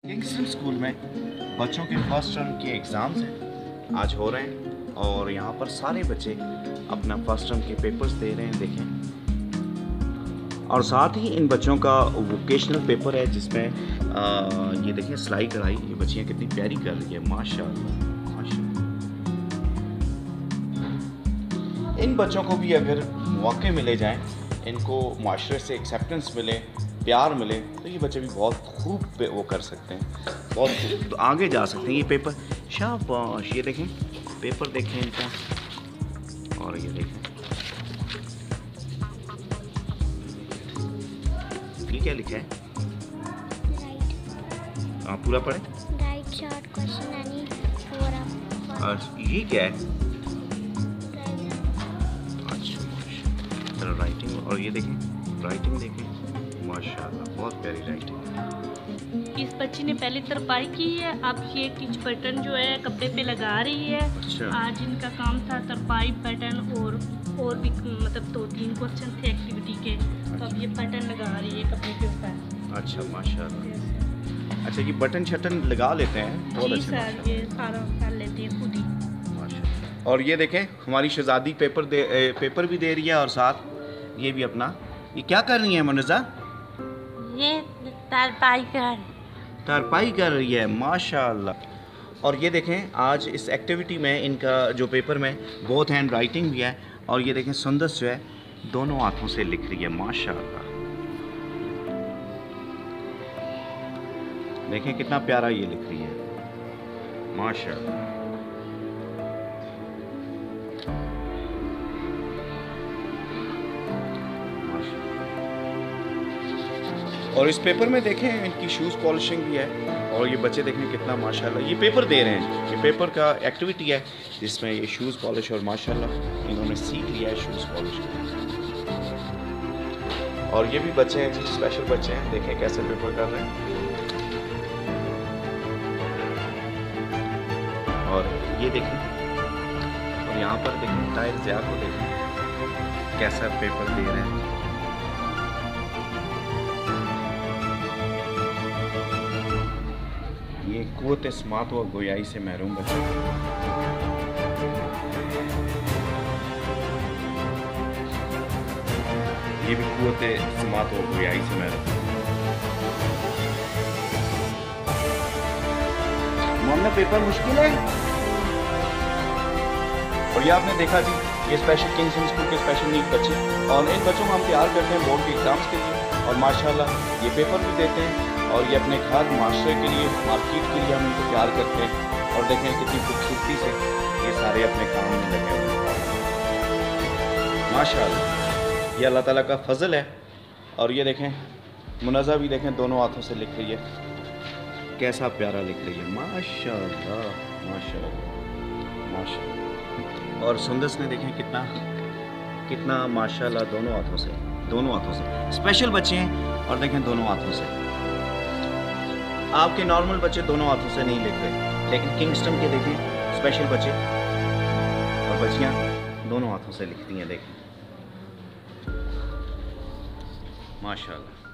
Kingston school में बच्चों के फर्स्ट टर्म के एग्ज़ाम्स हैं, आज हो रहे हैं और यहाँ पर सारे बच्चे अपना फर्स्ट टर्म के पेपर्स दे रहे हैं। देखें, और साथ ही इन बच्चों का वोकेशनल पेपर है जिसमें ये देखें सिलाई कढ़ाई, ये बच्चियाँ कितनी प्यारी कर रही है, माशाल्लाह माशाल्लाह। इन बच्चों को भी अगर मौके मिले जाएं, इनको माशरे से एक्सेप्टेंस मिले, प्यार मिले, तो ये बच्चे भी बहुत खूब वो कर सकते हैं, बहुत तो आगे जा सकते हैं। ये पेपर शाबाश, ये देखें पेपर देखें इनका, और ये देखें ये क्या लिखा है, आप पूरा पढ़ें। Right short question any four और ये क्या है, अच्छा चलो राइटिंग, और ये देखें राइटिंग देखें, माशाल्लाह बहुत प्यारी राइटिंग। इस बच्ची ने पहले तरपाई की है, अब ये टिच बटन जो है कपड़े पे लगा रही है। अच्छा। आज इनका काम था तरपाई बटन और भी मतलब 2-3 क्वेश्चन थे एक्टिविटी के, तो अब ये बटन लगा रही है कपड़े के ऊपर। अच्छा माशाल्लाह, अच्छा ये बटन शटन लगा लेते हैं, बहुत जी अच्छे सर, ये सारा कर लेते हैं खुद ही। माशाल्लाह। और ये देखें हमारी शहजादी पेपर भी दे रही है, और साथ ये भी अपना, ये क्या कर रही है मुनज़्ज़ा, ये तरपाई कर रही है माशाल्लाह। और ये देखें आज इस एक्टिविटी में इनका जो पेपर में बहुत हैंड राइटिंग भी है, और ये देखें सुंदस जो है दोनों हाथों से लिख रही है माशाल्लाह। देखें कितना प्यारा ये लिख रही है माशाल्लाह। और इस पेपर में देखें इनकी शूज़ पॉलिशिंग भी है, और ये बच्चे देखें कितना माशाल्लाह ये पेपर दे रहे हैं। ये पेपर का एक्टिविटी है जिसमें ये शूज़ पॉलिश, और माशाल्लाह इन्होंने सीख लिया है शूज़ पॉलिश। और ये भी बच्चे हैं जी, स्पेशल बच्चे हैं, देखें कैसे पेपर कर रहे हैं। और ये देखें, और यहाँ पर देखें ताहिर ज़िया को देखें कैसा पेपर दे रहे हैं। ये कुव्वत स्मात व गोयाई से महरूम बच्चे, ये भी कुव्वत स्मात व गोयाई से महरूम। मोहम्मद पेपर मुश्किल है। और ये आपने देखा जी, ये स्पेशल किंगस्टन स्कूल के स्पेशल नीड बच्चे, और इन बच्चों को हम तैयार करते हैं बोर्ड के एग्ज़ाम्स के लिए, और माशाल्लाह ये पेपर भी देते हैं, और ये अपने खाद माशरे के लिए, मार्केट के लिए हम इनको तैयार करते हैं। और देखें कितनी खूबसूरती से ये सारे अपने काम में लगे हुए हैं माशाल्लाह, ये अल्लाह ताला का फजल है। और ये देखें मुनज़्ज़ा भी देखें दोनों हाथों से लिख रही है, कैसा प्यारा लिख रही है माशाल्लाह माशाल्लाह माशाल्लाह। और सुंदस ने देखें कितना माशाल्लाह दोनों हाथों से स्पेशल बच्चे हैं, और देखें दोनों हाथों से। आपके नॉर्मल बच्चे दोनों हाथों से नहीं लिख रहे, लेकिन किंगस्टन के देखें स्पेशल बच्चे और बच्चियां दोनों हाथों से लिखती हैं, देखें माशाल्लाह।